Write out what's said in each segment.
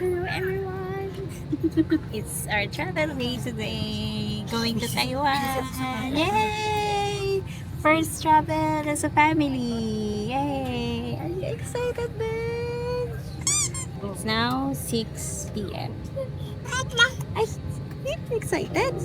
Hello everyone! It's our travel day today. Going to Taiwan. Yay! First travel as a family. Yay! Are you excited, Ben? It's now 6 p.m. I'm excited.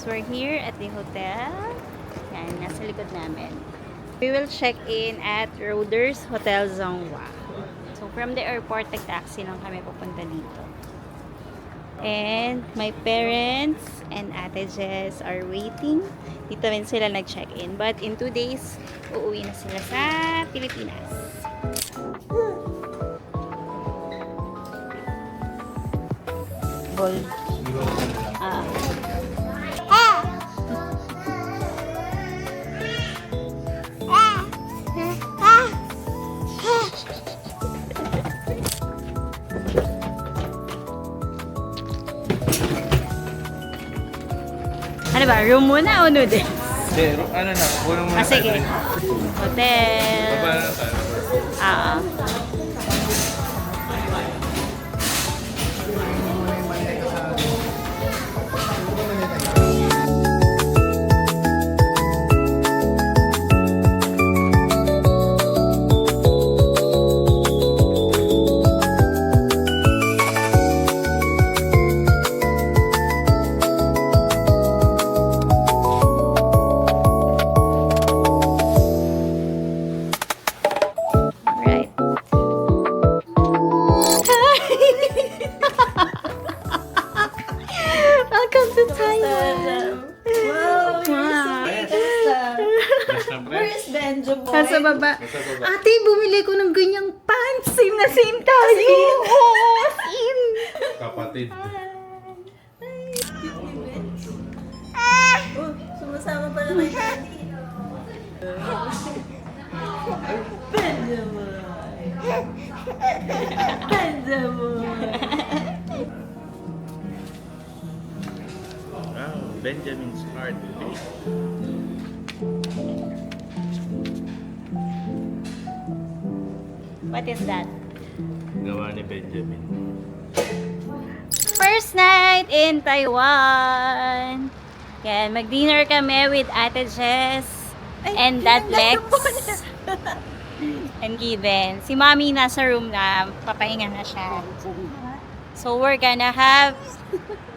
We're here at the hotel. Yan, nasa likod namin. We will check in at Roders Hotel Zhonghua. So from the airport, nag-taxi lang kami pupunta dito. And my parents and Ate Jess are waiting. Dito rin sila nag-check in. But in 2 days, uuwi na sila sa Pilipinas. Gold. Ano ba? Room muna o noodles? Hindi, ano na, kulang muna. Sige. Hotel. Baba na tayo. Welcome to Thailand. Wow. Where is Benjo boy? Nasa baba. Nasa baba. Ate, bumili ko ng ganyang pants. Same na same tayo. Oo, same. Kapatid. Oh, sumasama pala kay Daddy. Benjo boy. Benjo boy. Wow, Benjamin's heart. What is that? Gawa ni Benjamin. First night in Taiwan. Yan, mag-dinner kami with Ate Jess and Dad Lex and Given. Si Mommy nasa room na, papahinga na siya. So we're gonna have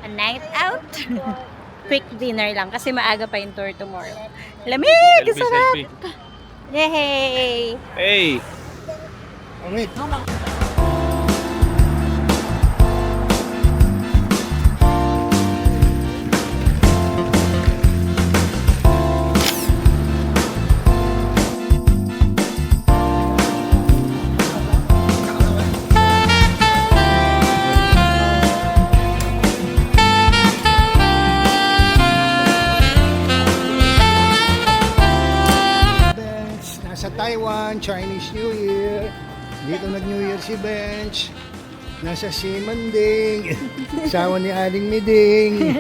a night out. Quick dinner lang kasi maaga pa yung tour tomorrow. Lamig! Selfie, Sarap! selfie. Yay! Hey! Wait. Bench, nasa Taiwan, Chinese New Year. Dito nag-New Year si Bench. Nasa Simanding. Asawa ni Aling Miding.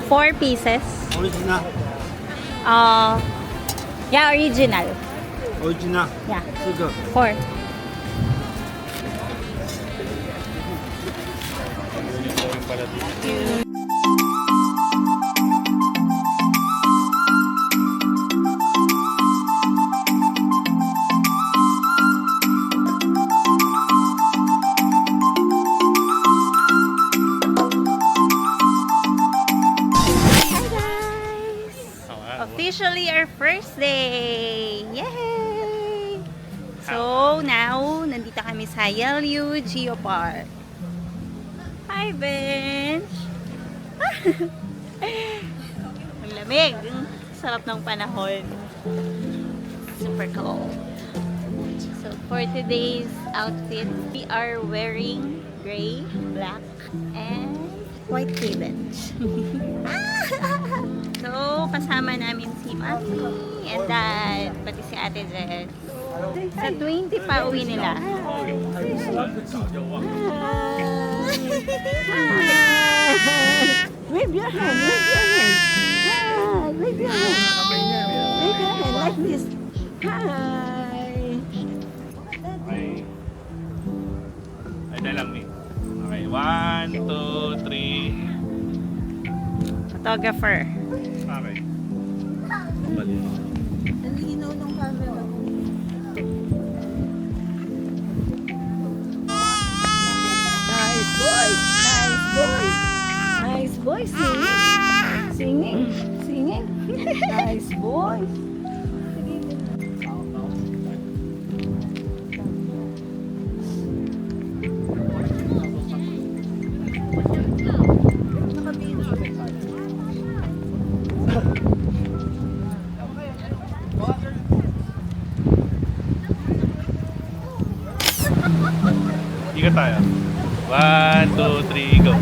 Four pieces. Original. Yeah, original. Original. Yeah, 这个 four. Officially our first day! Yay! So, now, nandito kami sa Yelyu Geopark. Hi, Bench! Ang lamig! Sarap ng panahon. Super cold. So, for today's outfit, we are wearing gray, black, and white Bench. So, kasama namin si Mami and Dad, pati si Ate Jess. Sa 20 pa uwi nila. Wave your hand, wave your hand. Hi, wave your hand. Wave your hand like this. Hi. Okay. Ay, na lang eh. Okay, 1, 2, 3. Photographer. Okay. Bali. Ang linaw ng camera mo. Nice voice. Nice voice. Nice voice. Singing. Singing. Singing. Nice voice. Ikot tayo. 1, 2, 3, go.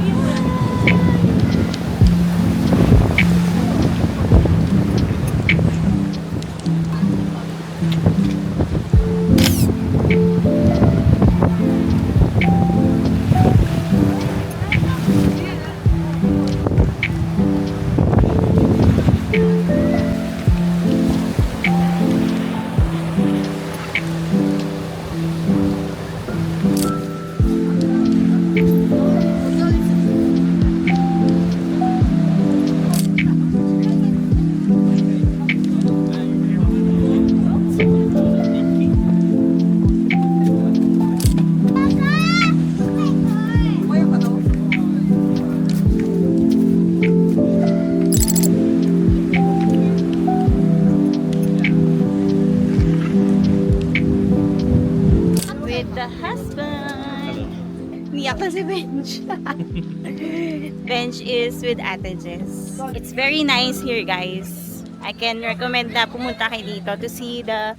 With the husband. Niyak na si Bench. Bench is with Ate Jess. It's very nice here, guys. I can recommend na pumunta kayo dito to see the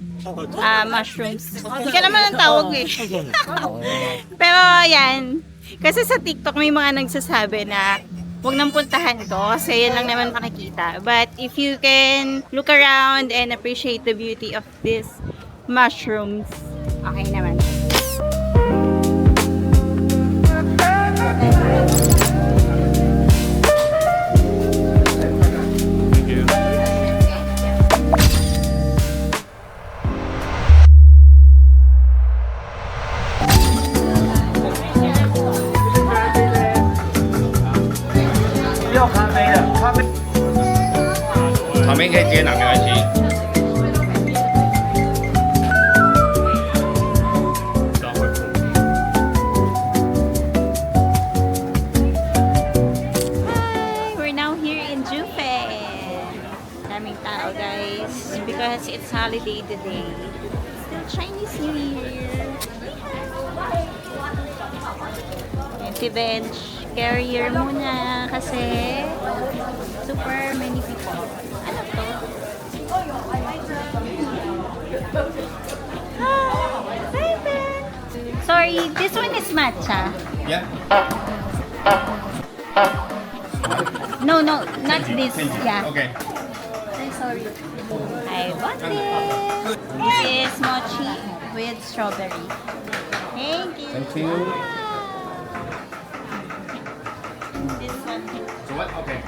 mushrooms. Hindi ka naman ang tawag eh. Pero yan, kasi sa TikTok may mga nagsasabi na huwag nang puntahan to kasi yan lang naman makikita. But if you can look around and appreciate the beauty of these mushrooms, okay naman. Thank you. because it's holiday today. Still Chinese New Year. Ayan, si Bench, carrier muna kasi super many people. Ano to? Hi, Ben! Sorry, this one is matcha. Yeah. No, not this. Yeah. Okay. I'm sorry. I want it. This is mochi with strawberry. Thank you. Thank you. This one. So what? Okay.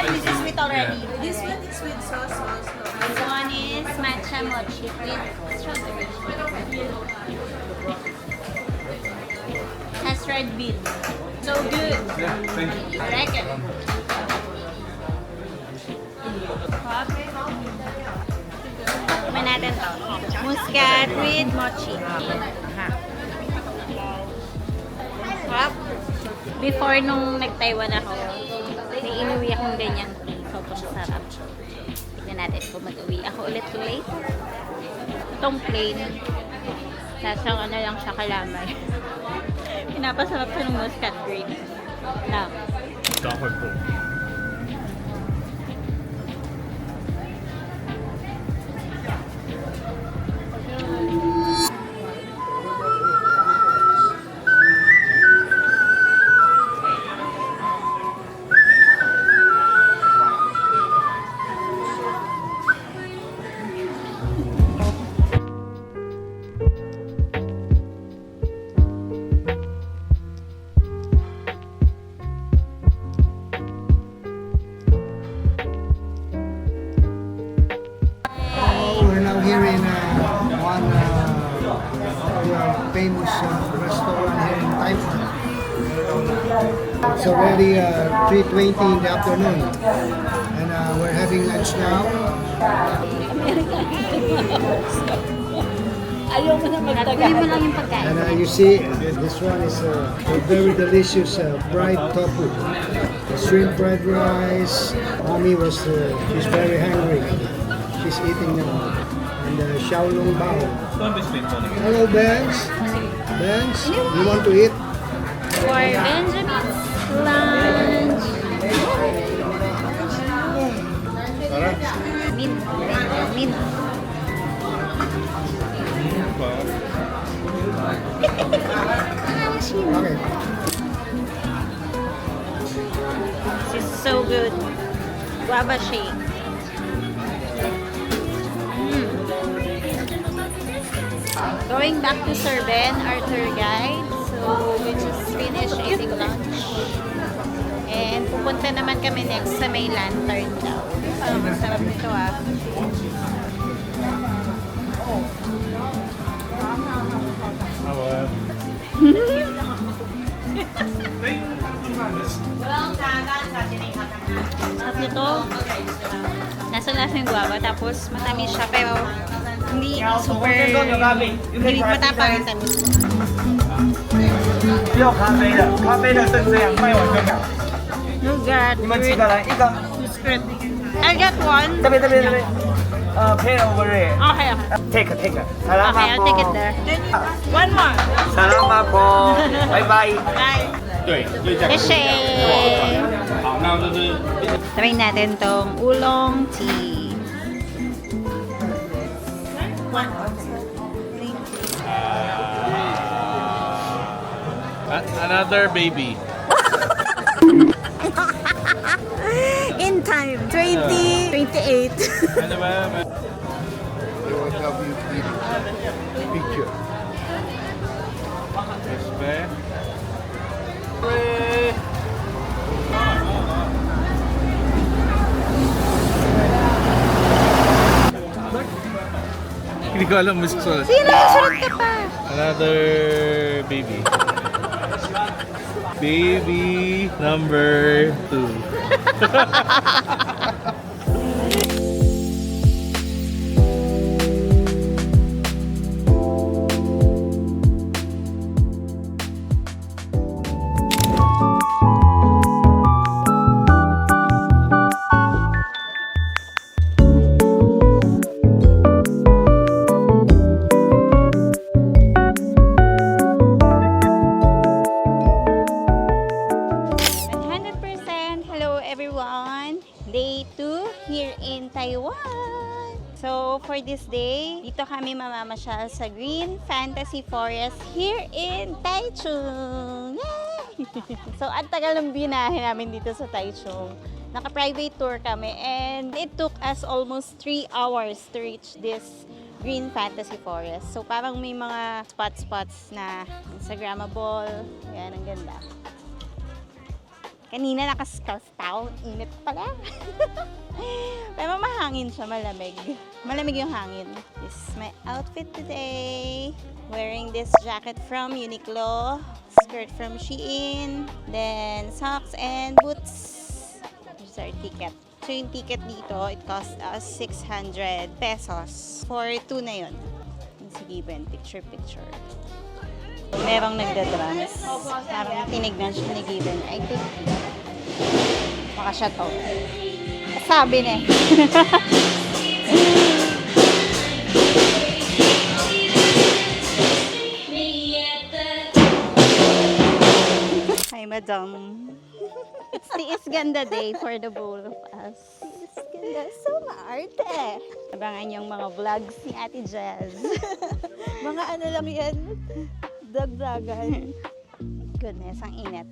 This is with already. This one is with sauce also. This one is matcha mochi with strawberry. Has red bean. So good. Yeah, thank you. I like it. Kumain natin to. Muscat with mochi. Sarap. Before nung nag-Taiwan ako, may inuwi akong ganyan. Sobrang sarap. Tignan natin kung mag-uwi ako ulit later. Itong plain. Sasang ano lang siya kalamay. Pinapasarap siya ng muscat grape. Now, We're now here in one famous restaurant here in Taiwan. It's already 3:20 in the afternoon, and we're having lunch now. huli mo lang yung pagkain. And you see, this one is a very delicious fried tofu, shrimp fried rice. Mommy was she's very hungry. She's eating now. And Xiaolong Bao. Hello, Benz. Benz, you want to eat? For Benjamin's lunch. Mint. Mint. Okay. This is so good. Guava shake. Going back to Sir Ben, our tour guide. So, we just finished eating lunch. And pupunta naman kami next sa may lantern daw. Parang masarap nito ah. Sarap nito. Nasa-lasa yung guava. Tapos matamis siya pero hindi super, hindi matapang yung tamis. 要咖啡的，咖啡的是这样，卖完就秒。 You got 你们几个人？一个， I got one. 这边这边这边。pay over it. Okay, okay. Take. Okay, I'll take it there. One more. Salamat po. Bye bye. Bye. 对，就这样。 Kasi, 好，那就是 try natin tong oolong tea. another baby. In time, 2028. Ano ba? They will help you eat picture. Respect. Hindi ko alam mo susunod. Sino yung sulit ka pa? Another baby. Baby number 2. Bye! So, for this day, dito kami mamamasyal sa Green Fantasy Forest here in Taichung. Yay! So, ang tagal ng binahe namin dito sa Taichung. Naka-private tour kami and it took us almost 3 hours to reach this Green Fantasy Forest. So, parang may mga spots na Instagrammable. Yan, ang ganda. Kanina nakascalf tao. Init pala. Pero mahangin siya, malamig. Malamig yung hangin. This is my outfit today. Wearing this jacket from Uniqlo. Skirt from Shein. Then, socks and boots. Here's our ticket. So, yung ticket dito, it cost us 600 pesos. For 2 na yun. Sige, Ben. Picture. Merong nagda-drums. Parang tinignan siya ni Given. I think, baka siya to. Sabi na eh. Hi, madam. It's the Isganda Day for the both of us. Isganda, so maarte. Abangan yung mga vlogs ni Ate Jazz. Mga ano lang yan, dagdagan. Goodness, ang init.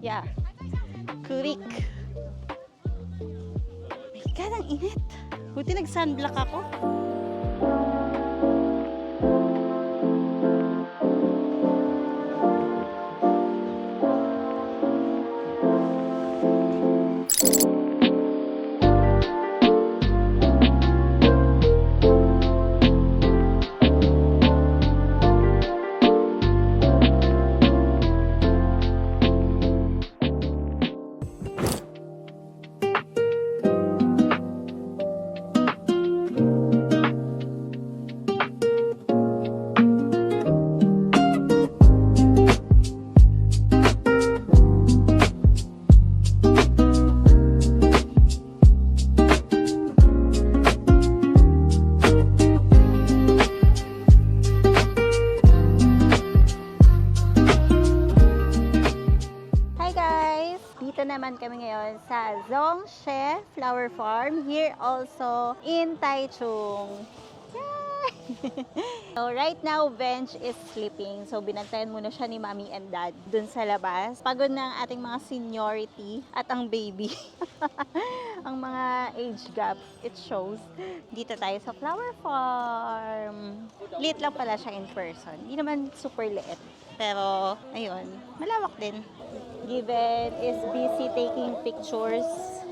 Yeah. Kurik. My God, ang init. Buti nag-sunblock ako. Naman kami ngayon sa Zongshe Flower Farm here also in Taichung. Yay! So right now, Bench is sleeping. So binantayan muna siya ni Mommy and Dad dun sa labas. Pagod na ang ating mga seniority at ang baby. Ang mga age gap, it shows. Dito tayo sa Flower Farm. Liit lang pala siya in person. Hindi naman super liit. Pero, ayun, malawak din. Given is busy taking pictures.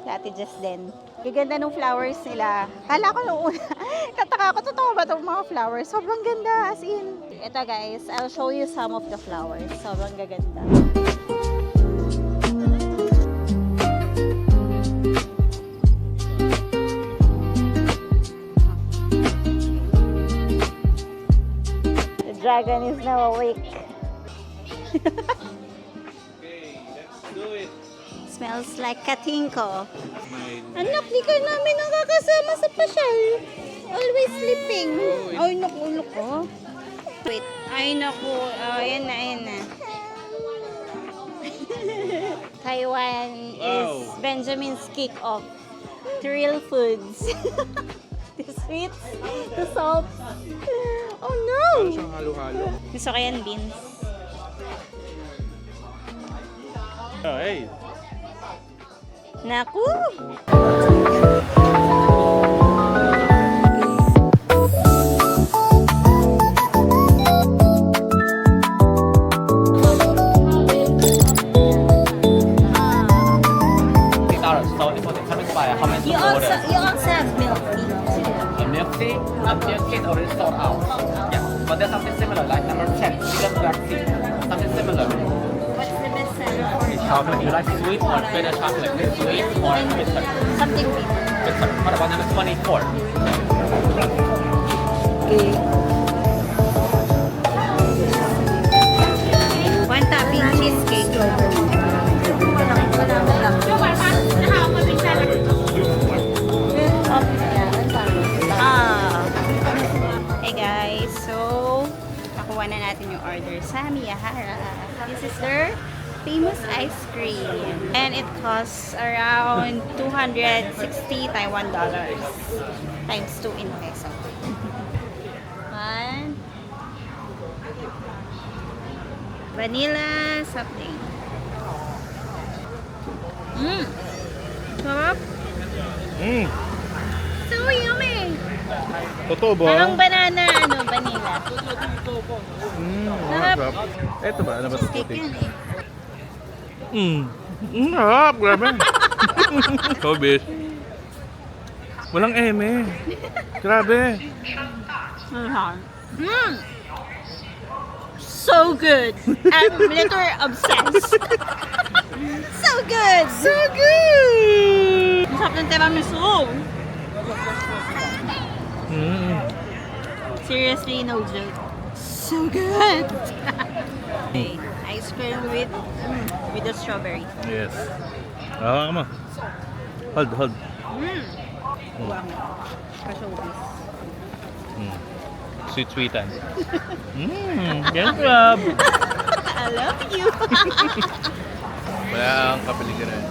Ate Jess din. Gaganda ng flowers nila. Kala ko nung una, kataka ko, totoo ba itong mga flowers? Sobrang ganda, as in. Ito guys, I'll show you some of the flowers. Sobrang gaganda. The dragon is now awake. Smells like katingko. Anak, di ka namin nakakasama sa pasyal. Always sleeping. Ay, naku. Wait. Ay, naku. Oh, ayan na. Taiwan is Benjamin's kick-off. To real foods. The sweets, the salt. Oh, no! Ano siyang halo-halo? Gusto ko yan, beans. Oh, hey! Naku! You also have milk tea. Milk tea, milk tea already sold out. Yeah, but there's something similar, like number 10, vegan black tea. Something similar. What's the best seller for Chocolate, you like sweet or bitter chocolate? Sweet or bitter? something bitter? Bitter. What about number 24? Okay. One topping cheesecake. Hey guys, so nakuha na natin yung order sa Miyahara. This is their famous ice cream. And it costs around 260 Taiwan dollars. Times 2 in peso. One. Vanilla something. Sarap. So yummy. Totoo ba? Parang banana, vanilla. Sarap. Sarap. Eto ba? Ano ba ito? Cake yan eh. Sarap. Grabe. Showbiz. Walang eme. Grabe. So good. I'm literally obsessed. So good. So good. Masarap ng tiramisu. Seriously, no joke. So good. Okay, ice cream with the strawberry. Yes. Come on. Hold. Ka-showbiz. Sweet-sweetan. Yes, Rob. I love you. Wala ang kapaligiran.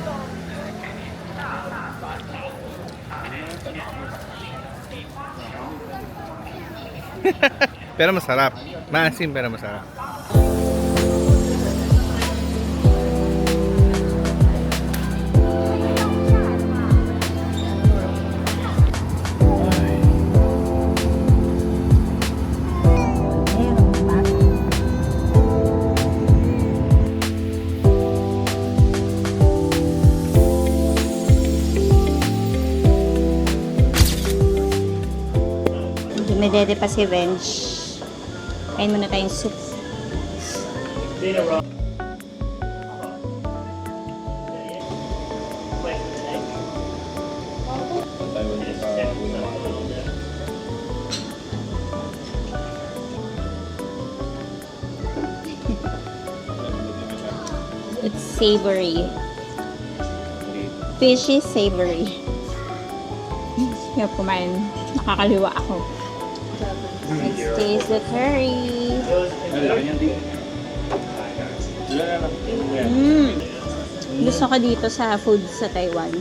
Pero masarap. Maasim pero masarap. Dumedede pa si Bench. Kain muna tayong soup. It's savory. Fishy savory. Kaya kumain. Nakakaliwa ako. Let's taste the curry. Gusto ko dito sa food sa Taiwan.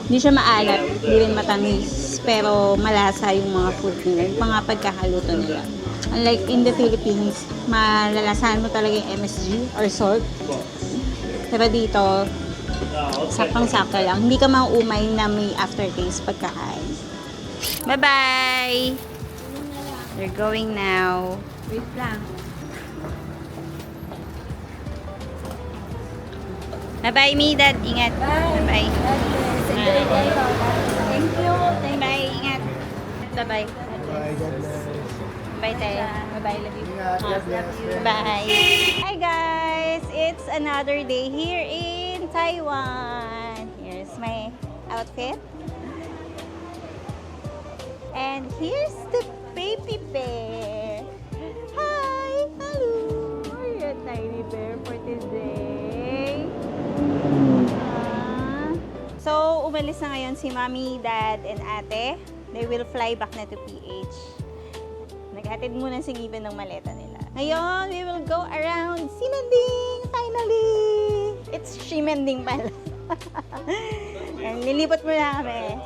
Hindi siya maalat, hindi rin matamis, pero malasa yung mga food nila, yung mga pagkakaluto nila. Unlike in the Philippines, malalasahan mo talaga yung MSG or salt. Pero dito, saktong-sakto lang. Hindi ka mauumay na may aftertaste pagkakain. Bye-bye! We're going now. Wait lang. Bye-bye, mi dad. Ingat. Bye-bye. Thank you. Bye-bye. Ingat. Bye-bye. Bye, tayo. Bye-bye. Love you. Bye. Hi, guys. It's another day here in Taiwan. Here's my outfit. And here's the baby bear. Hi! Hello! Are you a tiny bear for today? So, umalis na ngayon si Mommy, Dad, and Ate. They will fly back na to PH. Naghatid muna si Given ng maleta nila. Ngayon, we will go around Ximending! Finally! It's Ximending pala. And lilipot muna kami.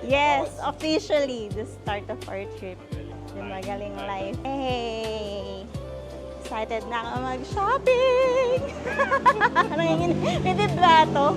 Yes, officially, the start of our trip. The Magaling Life. Hey! Excited na ako mag-shopping! May plato.